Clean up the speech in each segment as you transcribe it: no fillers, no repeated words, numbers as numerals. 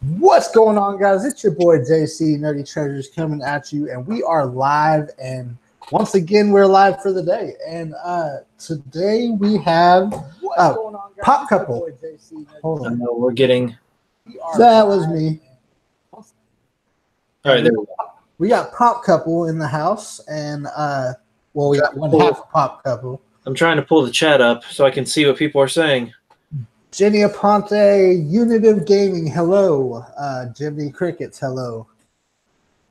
What's going on, guys? It's your boy JC Nerdy Treasures coming at you, and we are live. And once again, we're live for the day. And today we have Pop Couple. Hold on, we're getting. That was me. All right, there we go. We got Pop Couple in the house, and well, we got one half of Pop Couple. I'm trying to pull the chat up so I can see what people are saying. Jenny Aponte, Unitive Gaming, hello. Jimmy Crickets, hello.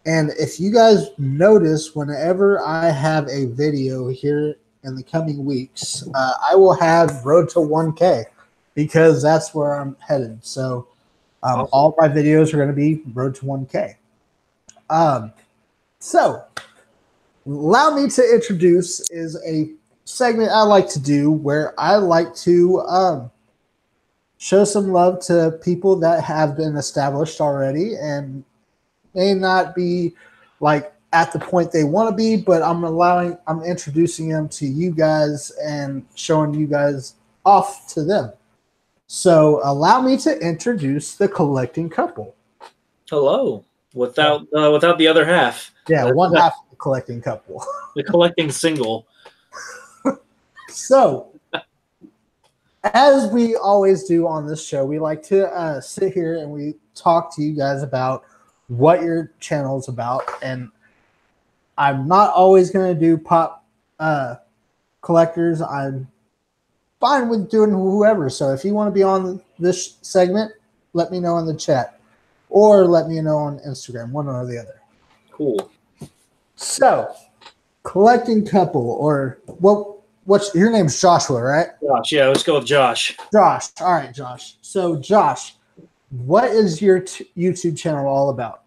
And if you guys notice, whenever I have a video here in the coming weeks, I will have Road to 1K because that's where I'm headed. So Awesome. All my videos are going to be Road to 1K. So allow me to introduce is a segment I like to do where I like to show some love to people that have been established already and may not be like at the point they want to be, but I'm introducing them to you guys and showing you guys off to them. So allow me to introduce the collecting couple. Hello, without the other half. Yeah, one half of the collecting couple. The collecting single. So, as we always do on this show, we like to sit here and we talk to you guys about what your channel is about. And I'm not always going to do pop collectors. I'm fine with doing whoever. So if you want to be on this segment, let me know in the chat or let me know on Instagram, one or the other. Cool. So, collecting couple, or what's your name's Joshua, right? Josh, yeah, let's go with Josh. Josh. All right, Josh. So, Josh, what is your YouTube channel all about?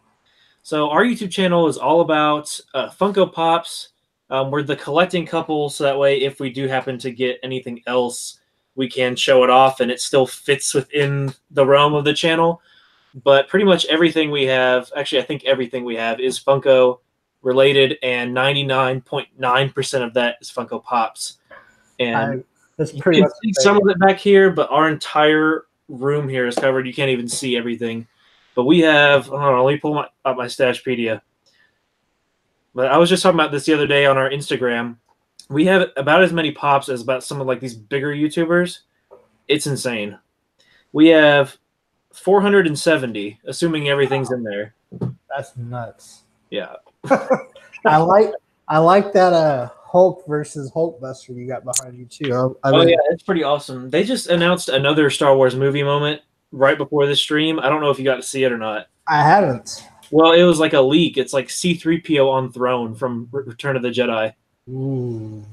So our YouTube channel is all about Funko Pops. We're the collecting couple, so that way if we do happen to get anything else, we can show it off and it still fits within the realm of the channel. But pretty much everything we have, actually I think everything we have is Funko related, and 99.9% of that is Funko Pops. And that's pretty much see some of it back here, but our entire room here is covered. You can't even see everything. But we have, hold on, let me pull up my Stashpedia. But I was just talking about this the other day on our Instagram. We have about as many Pops as about some of like these bigger YouTubers. It's insane. We have 470, assuming everything's in there. That's nuts. Yeah. I like that Hulk versus Hulkbuster you got behind you too. Yeah, it's pretty awesome. They just announced another Star Wars movie moment right before this stream. I don't know if you got to see it or not. I haven't. Well, it was like a leak. It's like C-3PO on throne from Return of the Jedi. Ooh.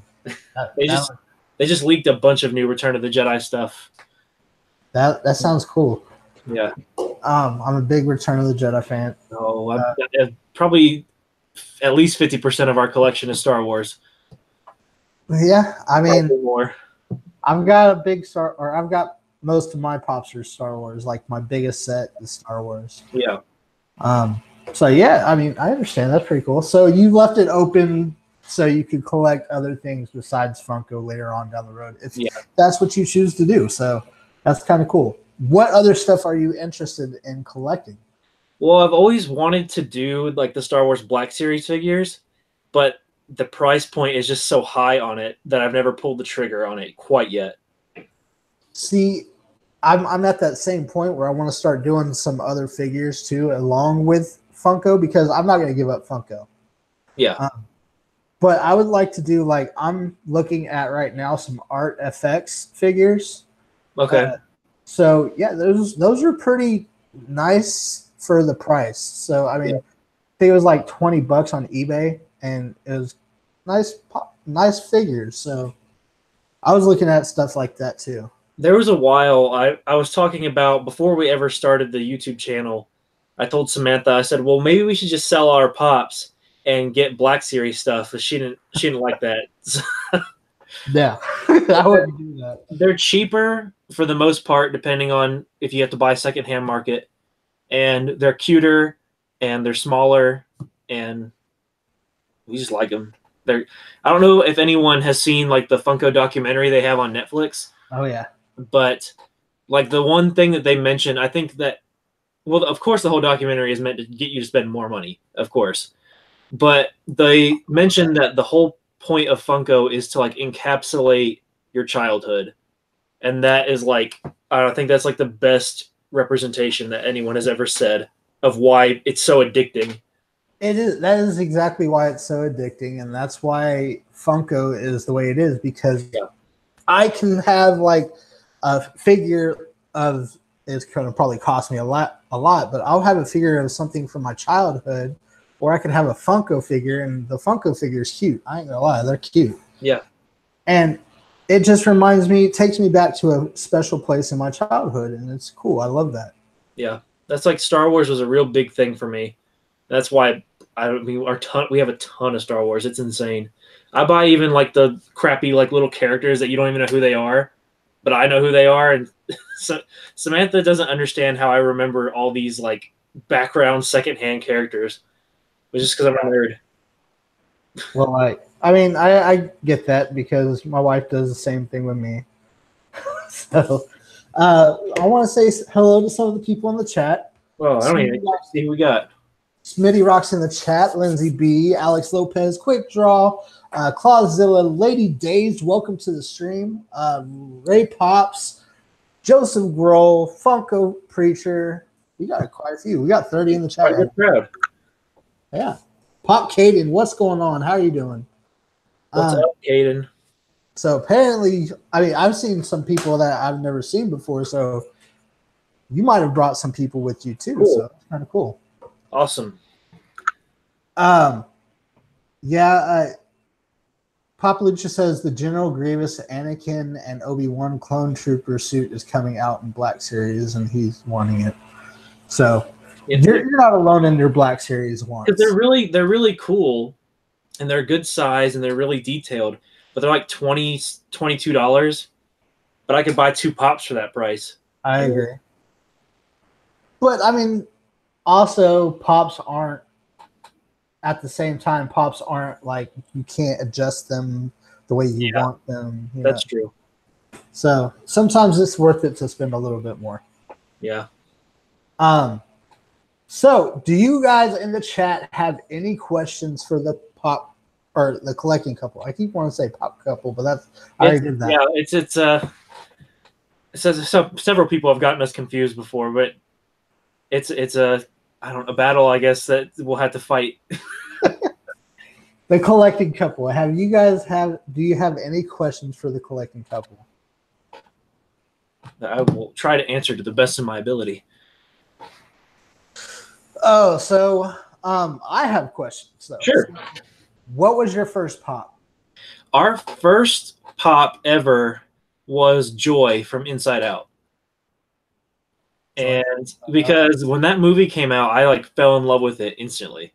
They just leaked a bunch of new Return of the Jedi stuff. That sounds cool. Yeah. I'm a big Return of the Jedi fan. Oh, probably at least 50% of our collection is Star Wars. Yeah, I mean, probably more. I've got most of my Pops are Star Wars. Like my biggest set is Star Wars. Yeah. So yeah, I mean, I understand. That's pretty cool. So you left it open so you could collect other things besides Funko later on down the road, if that's what you choose to do. So that's kind of cool. What other stuff are you interested in collecting? Well, I've always wanted to do like the Star Wars Black Series figures, but the price point is just so high on it that I've never pulled the trigger on it quite yet. See, I'm at that same point where I want to start doing some other figures too, along with Funko, because I'm not going to give up Funko. Yeah. But I would like to do, like, I'm looking at right now some Art FX figures. Okay. So yeah, those are pretty nice for the price. So I mean, I think it was like $20 on eBay, and it was nice figures. So I was looking at stuff like that too. There was a while I was talking about, before we ever started the YouTube channel, I told Samantha, I said, well, maybe we should just sell our Pops and get Black Series stuff, but she didn't like that. Yeah, I wouldn't do that. They're cheaper for the most part, depending on if you have to buy secondhand market, and they're cuter and they're smaller, and we just like them. I don't know if anyone has seen like the Funko documentary they have on Netflix. Oh yeah. But like the one thing that they mentioned, I think that well, of course, the whole documentary is meant to get you to spend more money, of course. But they mentioned that the whole point of Funko is to like encapsulate your childhood, and that is like I think that's like the best representation that anyone has ever said of why it's so addicting. It is. That is exactly why it's so addicting, and that's why Funko is the way it is. Because I can have like a figure of it's going to probably cost me a lot, but I'll have a figure of something from my childhood, or I can have a Funko figure, and the Funko figure is cute. I ain't gonna lie, they're cute. Yeah, and it just reminds me, takes me back to a special place in my childhood, and it's cool. I love that. Yeah, that's like Star Wars was a real big thing for me. That's why we have a ton of Star Wars. It's insane. I buy even like the crappy like little characters that you don't even know who they are, but I know who they are. And so Samantha doesn't understand how I remember all these like background secondhand characters. It's just because I'm a nerd. Well, I mean, I get that because my wife does the same thing with me. So I want to say hello to some of the people in the chat. Well, I don't even see who we got. Smitty rocks in the chat. Lindsay B, Alex Lopez, Quick Draw, Clawzilla, Lady Dazed, welcome to the stream. Ray Pops, Joseph Grohl, Funko Preacher. We got quite a few. We got 30 in the chat. Good crowd. Yeah. Pop Caden, what's going on? How are you doing? What's up, Caden? So apparently, I mean, I've seen some people that I've never seen before. So you might have brought some people with you too. Cool. So it's kind of cool. Awesome. Yeah. Papa Lucha says the General Grievous, Anakin, and Obi-Wan clone trooper suit is coming out in Black Series, and he's wanting it. So you're not alone in your Black Series ones. Because they're really cool, and they're good size, and they're really detailed. But they're like $22. But I could buy 2 pops for that price. I agree. But I mean, also pops aren't. At the same time, pops aren't like you can't adjust them the way you want them. That's true. So sometimes it's worth it to spend a little bit more. Yeah. So do you guys in the chat have any questions for the pop or the collecting couple? I keep wanting to say pop couple, but I already did that. Yeah, it says several people have gotten us confused before, but it's a battle, I guess, that we'll have to fight. The collecting couple. Do you have any questions for the collecting couple? I will try to answer to the best of my ability. Oh, so I have questions though. Sure. What was your first pop? Our first pop ever was Joy from Inside Out. And because when that movie came out, I like fell in love with it instantly.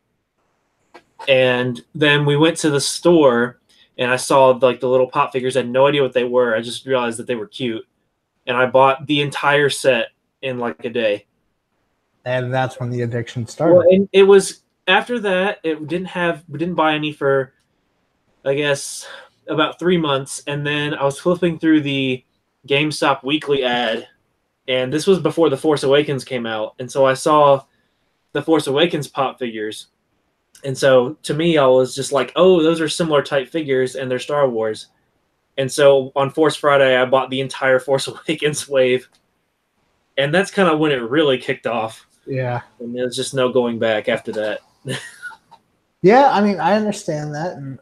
And then we went to the store and I saw like the little pop figures. I had no idea what they were. I just realized that they were cute. And I bought the entire set in like a day. And that's when the addiction started. Well, and it was after that, we didn't buy any for, I guess, about 3 months. And then I was flipping through the GameStop weekly ad. And this was before The Force Awakens came out. And so I saw The Force Awakens pop figures. And so to me, I was just like, oh, those are similar type figures and they're Star Wars. And so on Force Friday, I bought the entire Force Awakens wave. And that's kind of when it really kicked off. Yeah. And there's just no going back after that. Yeah, I mean, I understand that. And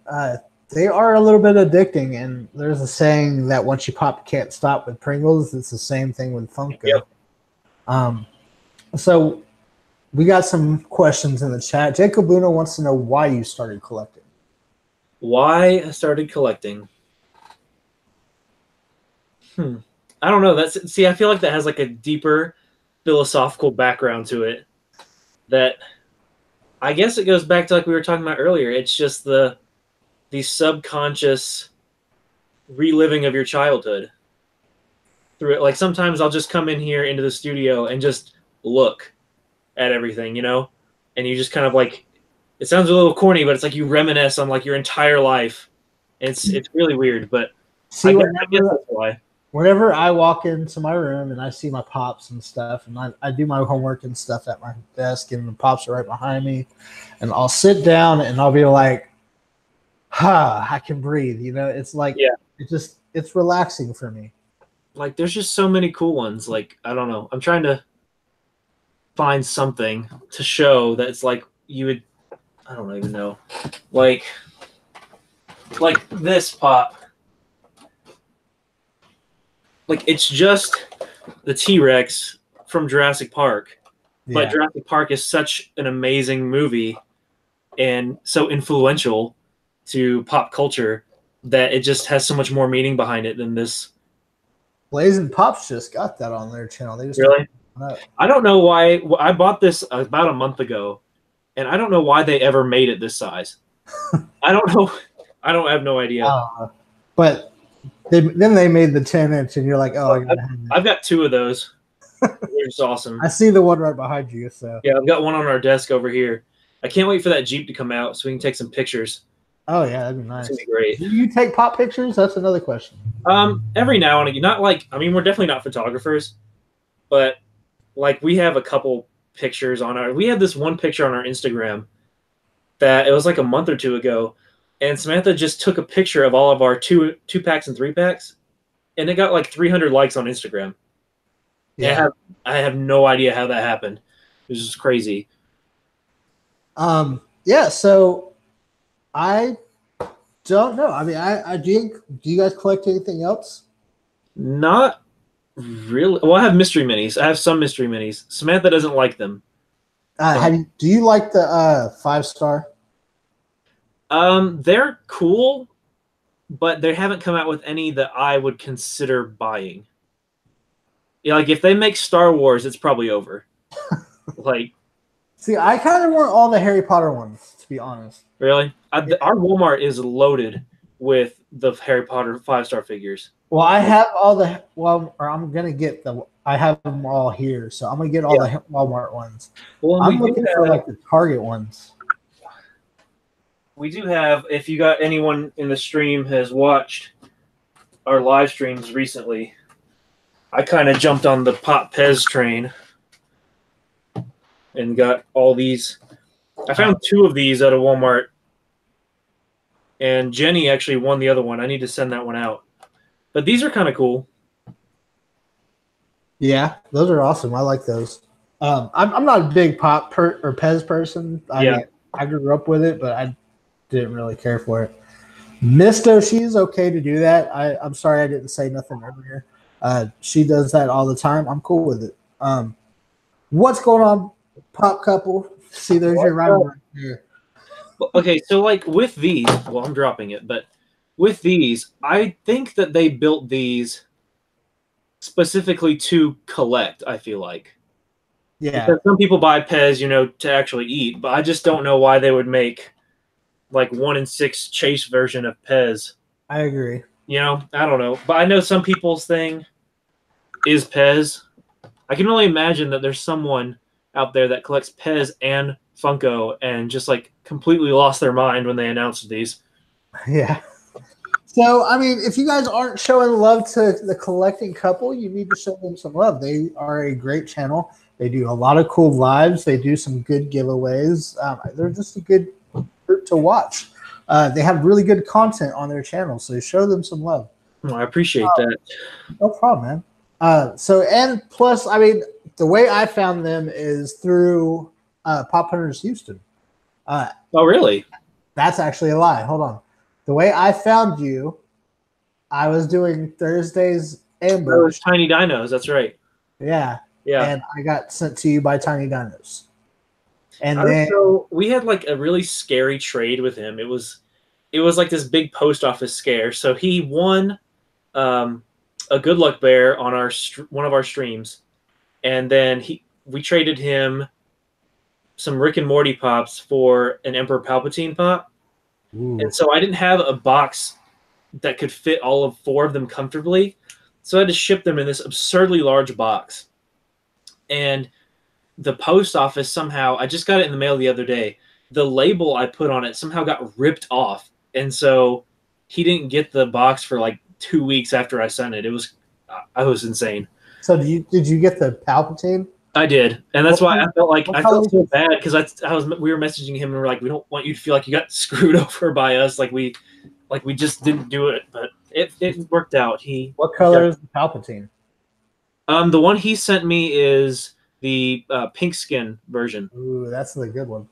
they are a little bit addicting. And there's a saying that once you pop, you can't stop with Pringles. It's the same thing with Funko. Yep. So we got some questions in the chat. Jacob Luna wants to know why you started collecting. Why I started collecting? I don't know. I feel like that has like a deeper philosophical background to it. That I guess it goes back to like we were talking about earlier. It's just the subconscious reliving of your childhood through it. Like sometimes I'll just come in here into the studio and just look at everything, you know, and you just kind of like, it sounds a little corny, but it's like you reminisce on like your entire life. And it's really weird, but see, I guess that's why. whenever I walk into my room and I see my pops and stuff, and I do my homework and stuff at my desk, and the pops are right behind me, and I'll sit down and I'll be like, I can breathe. You know, it's like, Yeah. it's relaxing for me. Like, there's just so many cool ones. Like, I don't know. I'm trying to find something to show that it's like you would, I don't even know. Like this pop. Like, it's just the T-Rex from Jurassic Park. But Yeah. Jurassic Park is such an amazing movie and so influential to pop culture that it just has so much more meaning behind it than this. Blazing Pops just got that on their channel. They just Really? I don't know why. I bought this about a month ago, and I don't know why they ever made it this size. I don't know. I have no idea. But then they made the 10-inch, and you're like, oh, I've got two of those. They're just awesome. I see the one right behind you. So yeah, I've got one on our desk over here. I can't wait for that Jeep to come out so we can take some pictures. Oh yeah, that'd be nice. That'd be great. Do you take pop pictures? That's another question. Every now and again, not like, I mean, we're definitely not photographers, but like we have a couple pictures we had this one picture on our Instagram that it was like a month or two ago, and Samantha just took a picture of all of our two packs and 3-packs, and it got like 300 likes on Instagram. Yeah, I have no idea how that happened. It was just crazy. Yeah, so I don't know. I mean, I do you guys collect anything else? Not really. Well, I have mystery minis. I have some mystery minis. Samantha doesn't like them. Do you like the 5-star? They're cool, but they haven't come out with any that I would consider buying. Yeah, like if they make Star Wars, it's probably over. Like, see, I kind of want all the Harry Potter ones, to be honest. Really? Our Walmart is loaded with the Harry Potter 5-star figures. Well, I have all the I'm gonna get I have them all here, so I'm gonna get all the Walmart ones. Well, I'm looking for like the Target ones. We do have, if you got anyone in the stream has watched our live streams recently, I kind of jumped on the Pop Pez train and got all these. I found 2 of these at a Walmart, and Jenny actually won the other one. I need to send that one out. But these are kind of cool. Yeah, those are awesome. I like those. I'm not a big Pop or Pez person. I grew up with it, but I didn't really care for it. Misto, she's okay to do that. I'm sorry I didn't say nothing earlier. She does that all the time. I'm cool with it. What's going on, Pop Couple? See, there's your rival right here. Okay, so like with these, well, I'm dropping it, but with these, I think that they built these specifically to collect, I feel like. Yeah. Because some people buy Pez, to actually eat, but I just don't know why they would make like 1-in-6 chase version of Pez. I agree. I don't know. But I know some people's thing is Pez. I can only imagine that there's someone out there that collects Pez and Funko and just like completely lost their mind when they announced these. Yeah. So, I mean, if you guys aren't showing love to the collecting couple, you need to show them some love. They are a great channel. They do a lot of cool lives. They do some good giveaways. They're just a good group to watch. They have really good content on their channel, so show them some love. Oh, I appreciate that. No problem, man. And plus, I mean, the way I found them is through Pop Hunters Houston. Oh, really? That's actually a lie. Hold on. The way I found you, I was doing Thursday's ambush. Oh, it's Tiny Dinos. That's right. Yeah. Yeah. And I got sent to you by Tiny Dinos. And then we had like a really scary trade with him. It was like this big post office scare. So he won a Good Luck Bear on one of our streams, and then we traded him some Rick and Morty pops for an Emperor Palpatine pop. Ooh. And so I didn't have a box that could fit all of 4 of them comfortably, so I had to ship them in this absurdly large box. And the post office somehow, I just got it in the mail the other day, the label I put on it somehow got ripped off, and so he didn't get the box for like 2 weeks after I sent it. I was insane. So did you get the Palpatine? I did, and that's why I felt like I felt so bad because we were messaging him and we are like, we don't want you to feel like you got screwed over by us, like we just didn't do it, but it worked out. What color is the Palpatine? The one he sent me is the pink skin version. Ooh, that's the good one.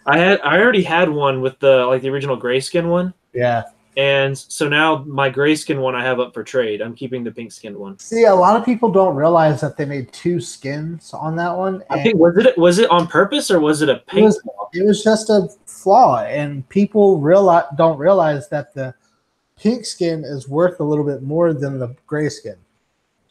I already had one with the original gray skin one. Yeah. And so now my gray skin one I have up for trade. I'm keeping the pink skinned one. See, a lot of people don't realize that they made 2 skins on that one. I think was it on purpose or was it a paint? It was just a flaw, and people don't realize that the pink skin is worth a little bit more than the gray skin.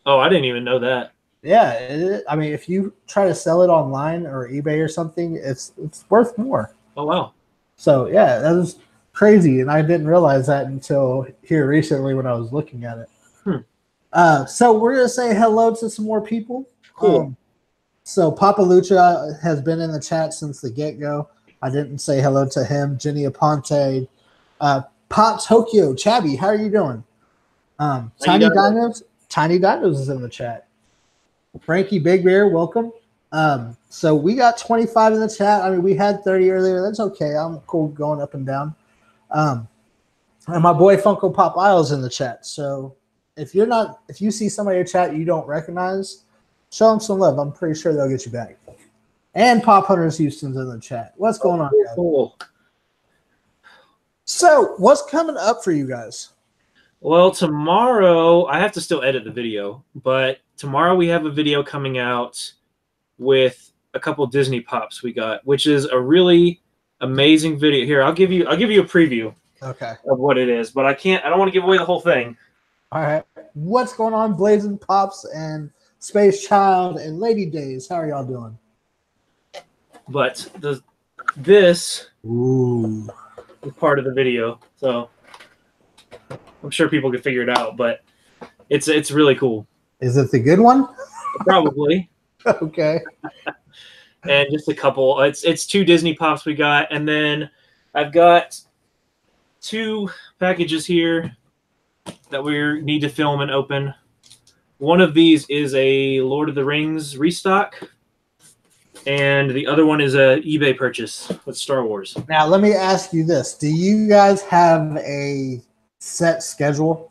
Oh, I didn't even know that. Yeah, I mean, if you try to sell it online or eBay or something, it's worth more. Oh wow! So yeah, that was crazy, and I didn't realize that until here recently when I was looking at it. So we're gonna say hello to some more people. Cool. So Papa Lucha has been in the chat since the get-go. I didn't say hello to him. Jenny Aponte, Pop Tokyo, Chabby, how are you doing? Tiny Dinos is in the chat. Frankie Big Bear, welcome. So we got 25 in the chat. I mean, we had 30 earlier. That's okay. I'm cool going up and down. And my boy Funko Pop Isles in the chat. So if you see somebody in chat you don't recognize, show them some love. I'm pretty sure they'll get you back. And Pop Hunters Houston's in the chat. What's going on, guys? Cool. So what's coming up for you guys? Well, tomorrow I have to still edit the video, but tomorrow we have a video coming out with a couple Disney Pops we got, which is a really amazing video. Here, I'll give you a preview of what it is, but I don't want to give away the whole thing. All right. What's going on, Blazing Pops and Space Child and Lady Days? How are y'all doing? But this is part of the video, so I'm sure people can figure it out, but it's really cool. Is it the good one? Probably. Okay. And just a couple. It's 2 Disney Pops we got, and then I've got 2 packages here that we need to film and open. One of these is a Lord of the Rings restock, and the other one is a eBay purchase with Star Wars. Now, let me ask you this. Do you guys have a set schedule?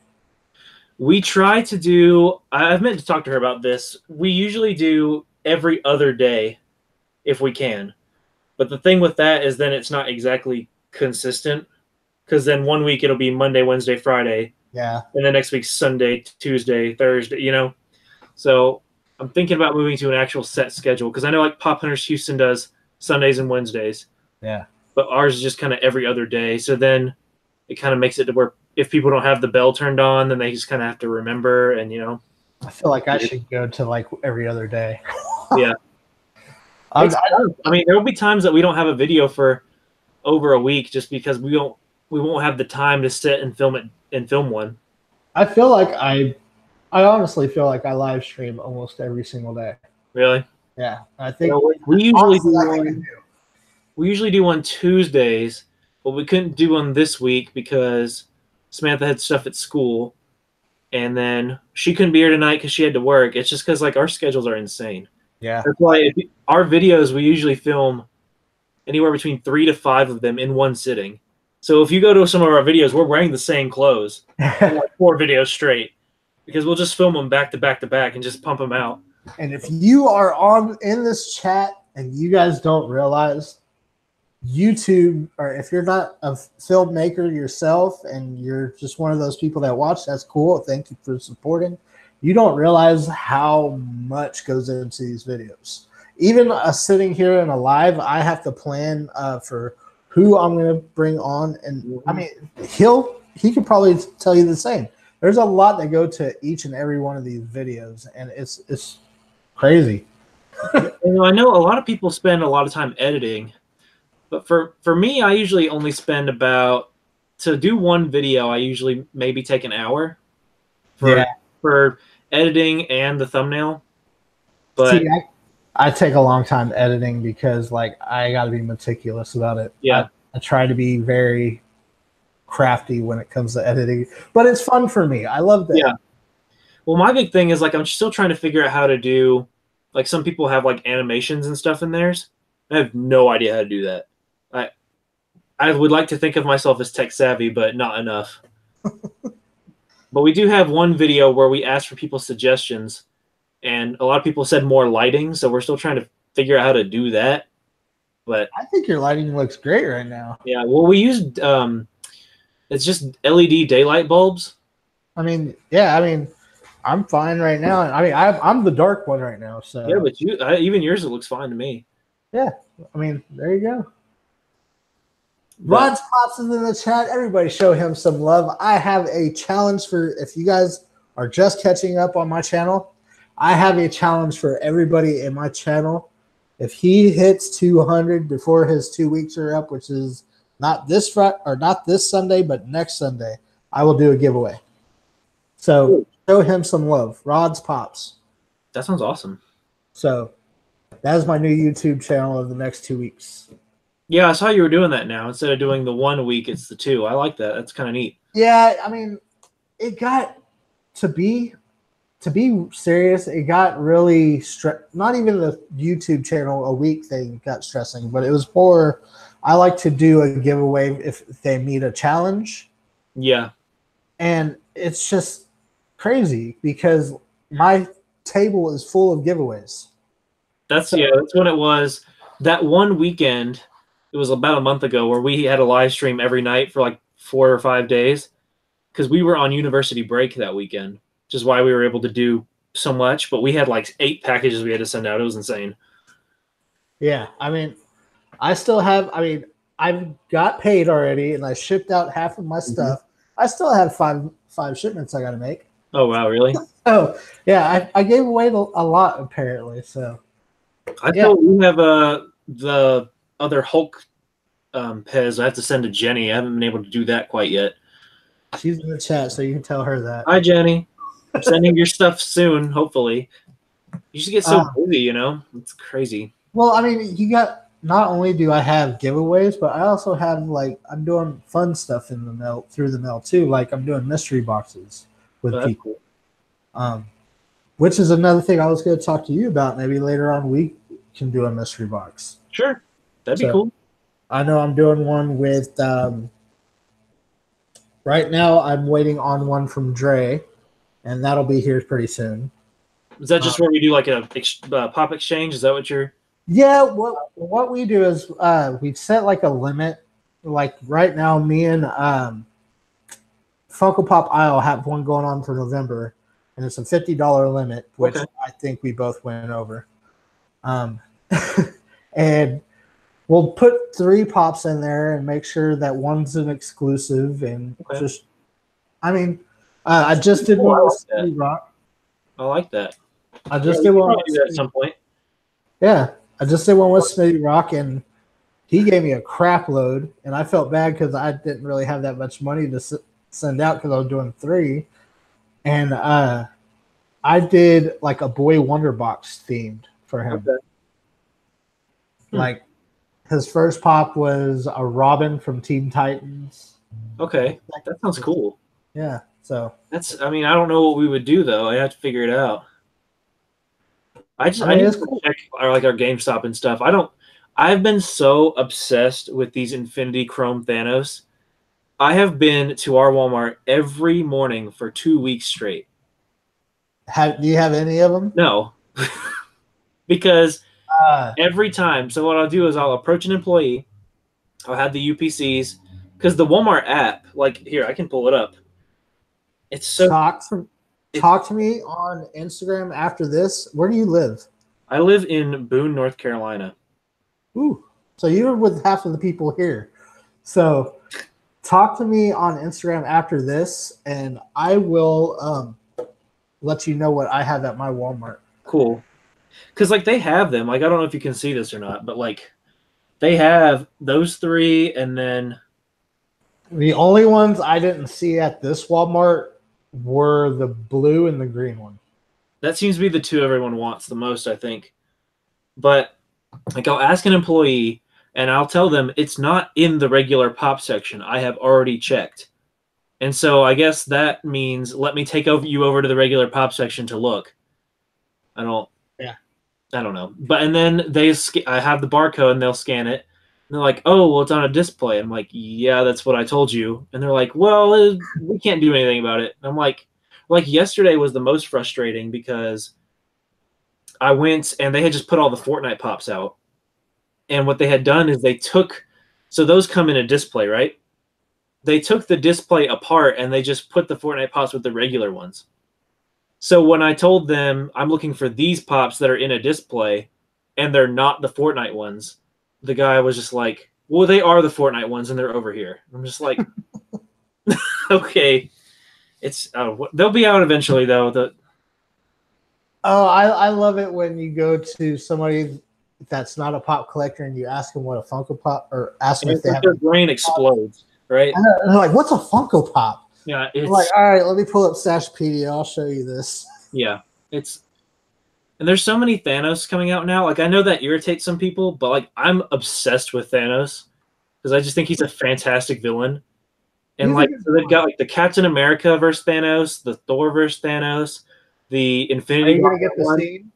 We try to do, I've meant to talk to her about this. We usually do every other day if we can. But the thing with that is then it's not exactly consistent, because then one week it'll be Monday, Wednesday, Friday. Yeah. And the next week's Sunday, Tuesday, Thursday, So I'm thinking about moving to an actual set schedule, because I know Pop Hunters Houston does Sundays and Wednesdays. Yeah. But ours is just kind of every other day. So then it kind of makes it to where if people don't have the bell turned on, then they just kind of have to remember, and I feel like I should go to every other day. Yeah. I mean, there will be times that we don't have a video for over a week just because we won't have the time to sit and film one. I feel like I honestly feel like I live stream almost every single day. Really? Yeah. I think we usually do one Tuesdays, but we couldn't do one this week because Samantha had stuff at school, and then she couldn't be here tonight because she had to work. It's just because our schedules are insane. Yeah. That's why our videos, we usually film anywhere between 3 to 5 of them in one sitting. So if you go to some of our videos, we're wearing the same clothes for 4 videos straight, because we'll just film them back to back to back and just pump them out. And if you are in this chat and you guys don't realize, YouTube, or if you're not a filmmaker yourself and you're just one of those people that watch, that's cool. Thank you for supporting. You don't realize how much goes into these videos. Even sitting here in a live, I have to plan for who I'm going to bring on. And I mean, he could probably tell you the same. There's a lot that go to each and every one of these videos, and it's crazy. I know a lot of people spend a lot of time editing, but for me, I usually only spend to do one video, I usually maybe take an hour for editing and the thumbnail. But see, I take a long time editing because I got to be meticulous about it. Yeah. I try to be very crafty when it comes to editing, but it's fun for me. I love that. Yeah. Well, my big thing is like I'm still trying to figure out how to do like some people have like animations and stuff in theirs. I have no idea how to do that. I I would like to think of myself as tech savvy, but not enough. But we do have one video where we asked for people's suggestions, and a lot of people said more lighting, so we're still trying to figure out how to do that. But I think your lighting looks great right now. yeah, well, we used it's just LED daylight bulbs. I mean, yeah, I mean, I'm fine right now. I mean, I'm the dark one right now, so Yeah, but even yours it looks fine to me. yeah. I mean, there you go. But Rod's pops is in the chat. Everybody show him some love. I have a challenge for if you guys are just catching up on my channel. I have a challenge for everybody in my channel. If he hits 200 before his 2 weeks are up, which is not this not this Sunday, but next Sunday, I will do a giveaway. So show him some love. Rod's pops. that sounds awesome. So that is my new YouTube channel of the next 2 weeks. Yeah, I saw you were doing that now. Instead of doing the 1 week, it's the 2. I like that. That's kind of neat. Yeah, I mean, it got to be serious. It got really not even the YouTube channel a week thing got stressing, but it was more. I like to do a giveaway if they meet a challenge. Yeah, and it's just crazy because my table is full of giveaways. that's when it was. That one weekend, it was about a month ago, where we had a live stream every night for like 4 or 5 days because we were on university break that weekend, which is why we were able to do so much. But we had like 8 packages we had to send out. It was insane. Yeah, I mean, I still have. I mean, I've got paid already, and I shipped out half of my stuff. I still have five shipments I got to make. Oh wow, really? Oh yeah, I gave away a lot apparently. So I thought we have the other Hulk Pez. I have to send to Jenny. I haven't been able to do that quite yet. She's in the chat, so you can tell her that. Hi, Jenny. I'm sending your stuff soon, hopefully. You just get so busy, you know? It's crazy. Well, I mean, you got. Not only do I have giveaways, but I also have like I'm doing fun stuff in the mail through the mail too. Like I'm doing mystery boxes with people, which is another thing I was going to talk to you about. Maybe later on we can do a mystery box. Sure, that'd be cool. I know I'm doing one with. Right now, I'm waiting on one from Dre, and that'll be here pretty soon. Is that just where we do like a pop exchange? Is that what you're? Yeah, what we do is we set like a limit. Like right now, me and Funko Pop Isle have one going on for November, and it's a $50 limit, which I think we both went over. And we'll put 3 pops in there and make sure that one's an exclusive. And just, I mean, I just did one with Smitty Rock. I like that. I just did one with that at some point. Yeah. I just did one with Smitty Rock, and he gave me a crap load, and I felt bad because I didn't really have that much money to send out because I was doing 3. And I did like a Boy Wonder Box themed for him. Okay. Like his first pop was a Robin from Teen Titans. Okay, that sounds cool. Yeah, so that's. I mean, I don't know what we would do though. I have to figure it out. I need to check our GameStop and stuff. I've been so obsessed with these Infinity Chrome Thanos. I have been to our Walmart every morning for 2 weeks straight. Do you have any of them? No, because every time. So what I'll do is I'll approach an employee. I'll have the UPCs because the Walmart app, like here, I can pull it up. It's so. Talk to me on Instagram after this. Where do you live? I live in Boone, North Carolina. Ooh, so you're with half of the people here. So talk to me on Instagram after this, and I will let you know what I have at my Walmart. Cool. Because, like, they have them. Like, I don't know if you can see this or not, but, like, they have those 3, and then... The only ones I didn't see at this Walmart were the blue and the green one. That seems to be the 2 everyone wants the most, I think. But, like, I'll ask an employee, and I'll tell them it's not in the regular pop section. I have already checked. And so I guess that means let me take you over to the regular pop section to look. I don't. Yeah. I don't know. But and then I have the barcode and they'll scan it. And they're like, "Oh, well, it's on a display." I'm like, "Yeah, that's what I told you." And they're like, "Well, we can't do anything about it." And I'm like yesterday was the most frustrating because I went and they had just put all the Fortnite pops out. And what they had done is so those come in a display, right? They took the display apart and they just put the Fortnite pops with the regular ones. So when I told them I'm looking for these pops that are in a display and they're not the Fortnite ones, the guy was just like, "Well, they are the Fortnite ones and they're over here." I'm just like, "Okay, they'll be out eventually though." Oh, I love it when you go to somebody that's not a pop collector and you ask them what a Funko Pop, or ask them if they have. Their brain explodes, right? And they're like, "What's a Funko Pop?" Yeah, I'm like, "All right, let me pull up Stashpedia. I'll show you this." Yeah, and there's so many Thanos coming out now. Like I know that irritates some people, but like I'm obsessed with Thanos because I just think he's a fantastic villain. And like so they've got like the Captain America versus Thanos, the Thor versus Thanos, the Infinity. Are you gonna get the scene?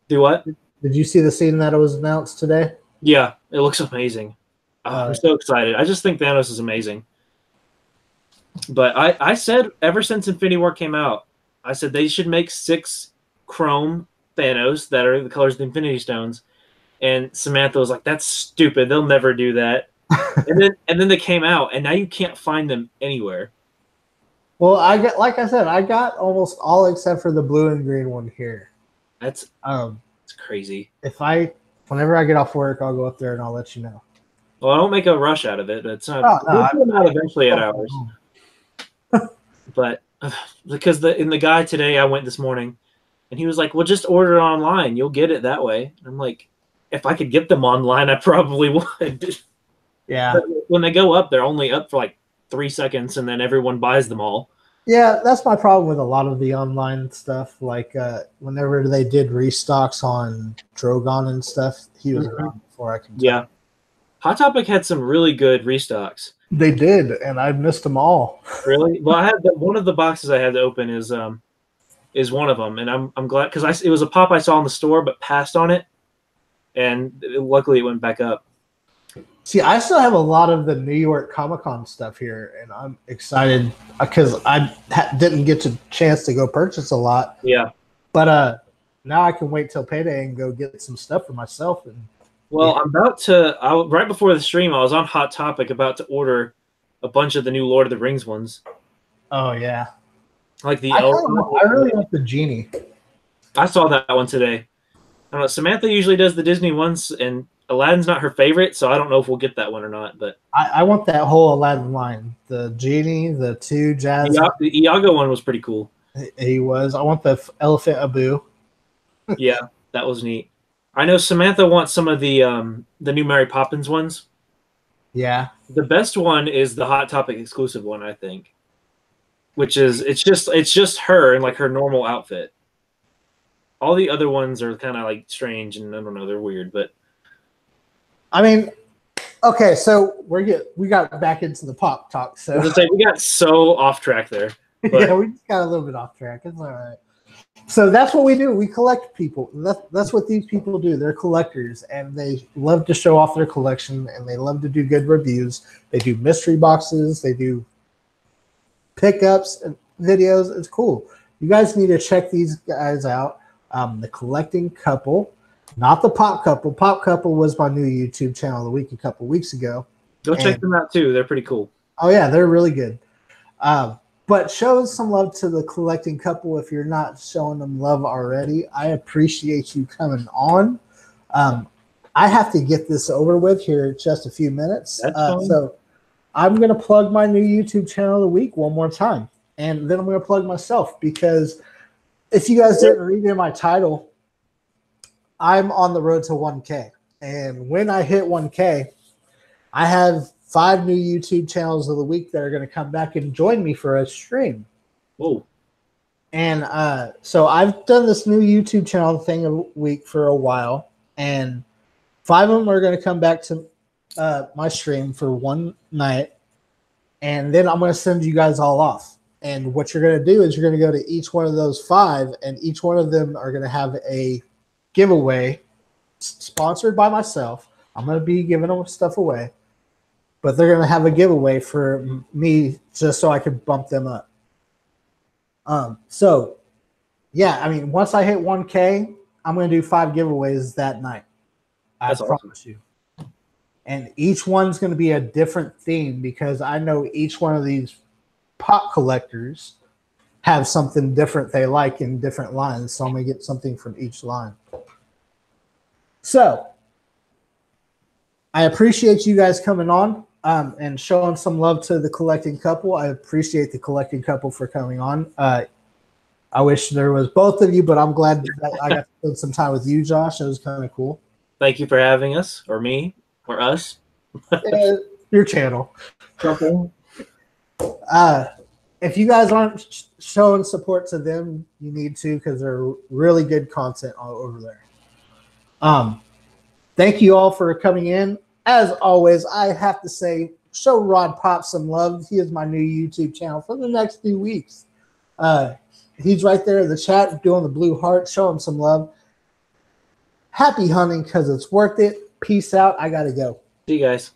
Do what? Did you see the scene that was announced today? Yeah, it looks amazing. I'm so excited. I just think Thanos is amazing. But I said ever since Infinity War came out, I said they should make 6 Chrome Thanos that are the colors of the Infinity Stones. And Samantha was like, "That's stupid. They'll never do that." and then they came out, and now you can't find them anywhere. Well, like I said, I got almost all except for the blue and green one here. That's crazy. Whenever I get off work, I'll go up there and I'll let you know. Well, I don't make a rush out of it. It's not. We'll put them out eventually at ours. But because the guy today, I went this morning, and he was like, "Well, just order it online. You'll get it that way." And I'm like, if I could get them online, I probably would. Yeah. But when they go up, they're only up for like 3 seconds, and then everyone buys them all. Yeah, that's my problem with a lot of the online stuff. Like whenever they did restocks on Drogon and stuff, he was around before I could. Yeah. Hot Topic had some really good restocks. They did, and I missed them all. Really? Well, I had one of the boxes I had to open is one of them, and I'm glad because it was a pop I saw in the store but passed on it, and luckily it went back up. See, I still have a lot of the New York Comic-Con stuff here, and I'm excited because I didn't get a chance to go purchase a lot. Yeah. But now I can wait till payday and go get some stuff for myself. Well, yeah. I'm about to. Right before the stream, I was on Hot Topic about to order a bunch of the new Lord of the Rings ones. Oh yeah, like the. I really want the genie. I saw that one today. I don't know. Samantha usually does the Disney ones, and Aladdin's not her favorite, so I don't know if we'll get that one or not. But I want that whole Aladdin line: the genie, the 2 jazz. The Iago one was pretty cool. He was. I want the elephant Abu. Yeah, that was neat. I know Samantha wants some of the new Mary Poppins ones. Yeah. The best one is the Hot Topic exclusive one, I think. Which is it's just her in like her normal outfit. All the other ones are kind of like strange and I don't know, they're weird, but I mean, okay, so we got back into the pop talk. So we got so off track there. But yeah, we just got a little bit off track. It's all right. So that's what we do. We collect people. That's what these people do. They're collectors, and they love to show off their collection, and they love to do good reviews. They do mystery boxes. They do pickups and videos. It's cool. You guys need to check these guys out. The Collecting Couple, not the Pop Couple. Pop Couple was my new YouTube channel a couple weeks ago. Go check them out too. They're pretty cool. Oh yeah, they're really good. But show some love to the Collecting Couple if you're not showing them love already. I appreciate you coming on. I have to get this over with here in just a few minutes. So I'm going to plug my new YouTube channel of the week one more time. And then I'm going to plug myself because if you guys didn't read in my title, I'm on the road to 1K. And when I hit 1K, I have 5 new YouTube channels of the week that are going to come back and join me for a stream. Whoa. And so I've done this new YouTube channel thing a week for a while, and 5 of them are going to come back to my stream for one night. And then I'm going to send you guys all off. And what you're going to do is you're going to go to each one of those 5, and each one of them are going to have a giveaway sponsored by myself. I'm going to be giving them stuff away, but they're going to have a giveaway for me just so I can bump them up. So, yeah, I mean, once I hit 1K, I'm going to do 5 giveaways that night. That's I promise you. And each one's going to be a different theme because I know each one of these pop collectors have something different they like in different lines. So I'm going to get something from each line. So I appreciate you guys coming on and showing some love to the collecting couple. I appreciate the collecting couple for coming on. I wish there was both of you, but I'm glad that I got to spend some time with you, Josh. It was kind of cool. Thank you for having us, or me, or us. Your channel. Couple. If you guys aren't showing support to them, you need to, because they're really good content all over there. Thank you all for coming in. As always, I have to say, show Rod Pop some love. He is my new YouTube channel for the next few weeks. He's right there in the chat doing the blue heart. Show him some love. Happy hunting because it's worth it. Peace out. I got to go. See you guys.